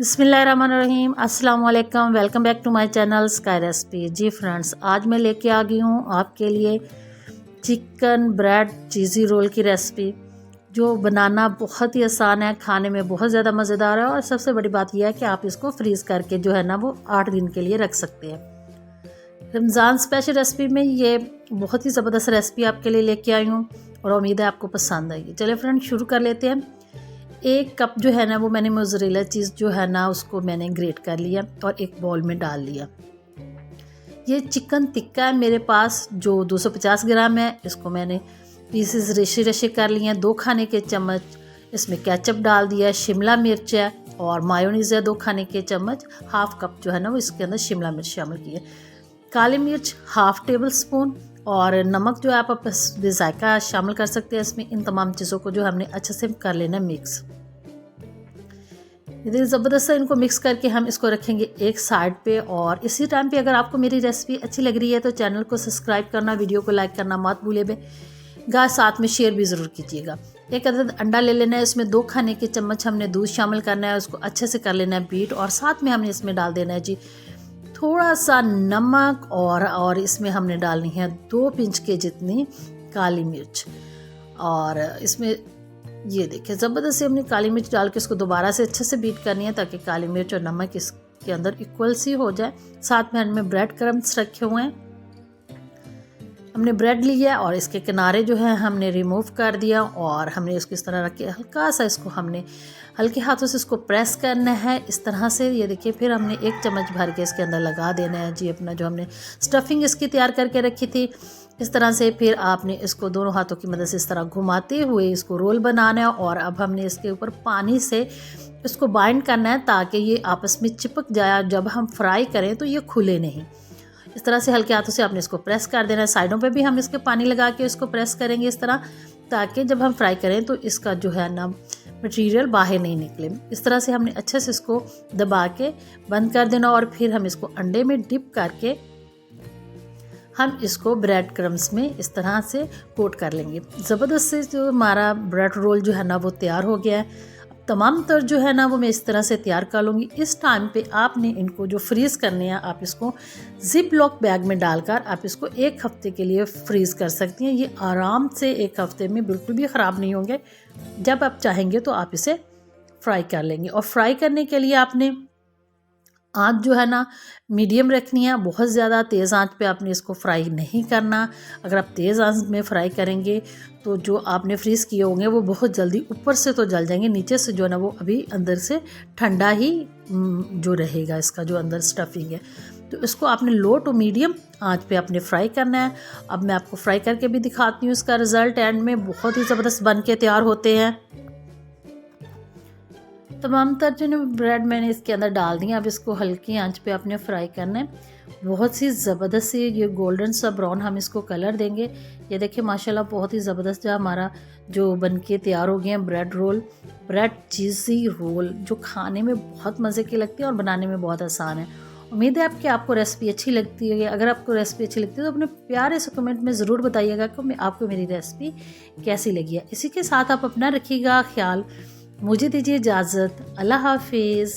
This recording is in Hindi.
बिस्मिल्लाहिर्रहमानिर्रहीम, अस्सलाम वालेकुम। Welcome back to my channel sky recipe. जी फ्रेंड्स, आज मैं लेके आ गई हूँ आपके लिए चिकन ब्रेड चीज़ी रोल की रेसिपी, जो बनाना बहुत ही आसान है, खाने में बहुत ज़्यादा मज़ेदार है और सबसे बड़ी बात यह है कि आप इसको फ्रीज़ करके जो है ना वो 8 दिन के लिए रख सकते हैं। रमज़ान स्पेशल रेसिपी में ये बहुत ही ज़बरदस्त रेसिपी आपके लिए लेके आई हूँ और उम्मीद है आपको पसंद आएगी। चलिए फ्रेंड्स, शुरू कर लेते हैं। 1 कप जो है ना वो मैंने मोज़रेला चीज़ जो है ना उसको मैंने ग्रेट कर लिया और एक बाउल में डाल लिया। ये चिकन टिक्का है मेरे पास जो 250 ग्राम है। इसको मैंने पीसेस रेशे रेशे कर लिए हैं। 2 खाने के चम्मच इसमें केचप डाल दिया, शिमला मिर्च है और मायोनीज़ है 2 खाने के चम्मच। हाफ़ कप जो है ना वो इसके अंदर शिमला मिर्च शामिल की है। काली मिर्च हाफ़ टेबल स्पून और नमक जो है आप अपने जायका शामिल कर सकते हैं इसमें। इन तमाम चीज़ों को जो हमने अच्छे से कर लेना मिक्स। यदि ज़बरदस्त से इनको मिक्स करके हम इसको रखेंगे एक साइड पे। और इसी टाइम पे अगर आपको मेरी रेसिपी अच्छी लग रही है तो चैनल को सब्सक्राइब करना, वीडियो को लाइक करना मत भूलिएगा, साथ में शेयर भी ज़रूर कीजिएगा। 1 अदद अंडा ले लेना है, इसमें 2 खाने के चम्मच हमने दूध शामिल करना है, उसको अच्छे से कर लेना है बीट। और साथ में हमने इसमें डाल देना है जी थोड़ा सा नमक और इसमें हमने डालनी है 2 पिंच के जितनी काली मिर्च। और इसमें ये देखिए ज़बरदस्त से हमने काली मिर्च डाल के इसको दोबारा से अच्छे से बीट करनी है ताकि काली मिर्च और नमक इसके अंदर इक्वल सी हो जाए। साथ में हमने ब्रेड क्रम्स रखे हुए हैं। हमने ब्रेड लिया और इसके किनारे जो है हमने रिमूव कर दिया और हमने इसको इस तरह रख के हल्का सा इसको हमने हल्के हाथों से इसको प्रेस करना है इस तरह से। ये देखिए फिर हमने 1 चम्मच भर के इसके अंदर लगा देना है जी अपना जो हमने स्टफिंग इसकी तैयार करके रखी थी। इस तरह से फिर आपने इसको दोनों हाथों की मदद से इस तरह घुमाते हुए इसको रोल बनाना है। और अब हमने इसके ऊपर पानी से इसको बाइंड करना है ताकि ये आपस में चिपक जाए। जब हम फ्राई करें तो ये खुले नहीं। इस तरह से हल्के हाथों से आपने इसको प्रेस कर देना है। साइडों पे भी हम इसके पानी लगा के इसको प्रेस करेंगे इस तरह, ताकि जब हम फ्राई करें तो इसका जो है ना मटेरियल बाहर नहीं निकले। इस तरह से हमने अच्छे से इसको दबा के बंद कर देना और फिर हम इसको अंडे में डिप करके हम इसको ब्रेड क्रम्स में इस तरह से कोट कर लेंगे। ज़बरदस्त से जो हमारा ब्रेड रोल जो है ना वो तैयार हो गया है। तमाम तर जो है ना वो मैं इस तरह से तैयार कर लूँगी। इस टाइम पे आपने इनको जो फ्रीज़ करने हैं आप इसको जिप लॉक बैग में डालकर आप इसको 1 हफ़्ते के लिए फ्रीज़ कर सकती हैं। ये आराम से 1 हफ़्ते में बिल्कुल भी ख़राब नहीं होंगे। जब आप चाहेंगे तो आप इसे फ्राई कर लेंगे। और फ्राई करने के लिए आपने आँच जो है ना मीडियम रखनी है। बहुत ज़्यादा तेज़ आंच पे आपने इसको फ्राई नहीं करना। अगर आप तेज़ आंच में फ्राई करेंगे तो जो आपने फ्रीज़ किए होंगे वो बहुत जल्दी ऊपर से तो जल जाएंगे, नीचे से जो है ना वो अभी अंदर से ठंडा ही जो रहेगा इसका जो अंदर स्टफिंग है। तो इसको आपने लो टू मीडियम आंच पे आपने फ्राई करना है। अब मैं आपको फ्राई करके भी दिखाती हूँ इसका रिज़ल्ट। एंड में बहुत ही ज़बरदस्त बन के तैयार होते हैं। तमाम तर जो ब्रेड मैंने इसके अंदर डाल दी। अब इसको हल्की आंच पे आपने फ्राई करना है। बहुत सी ज़बरदस्त सी ये गोल्डन सा ब्राउन हम इसको कलर देंगे। ये देखिए माशाल्लाह बहुत ही ज़बरदस्त जो हमारा जो बनके तैयार हो गए हैं bread roll, bread cheesy role, जो खाने में बहुत मज़े की लगती है और बनाने में बहुत आसान है। उम्मीद है आपको रेसिपी अच्छी लगती है। अगर आपको रेसिपी अच्छी लगती है तो अपने प्यारे से कमेंट में ज़रूर बताइएगा कि आपको मेरी रेसिपी कैसी लगी है। इसी के साथ आप अपना रखिएगा ख्याल। मुझे दीजिए इजाज़त। अल्लाह हाफिज़।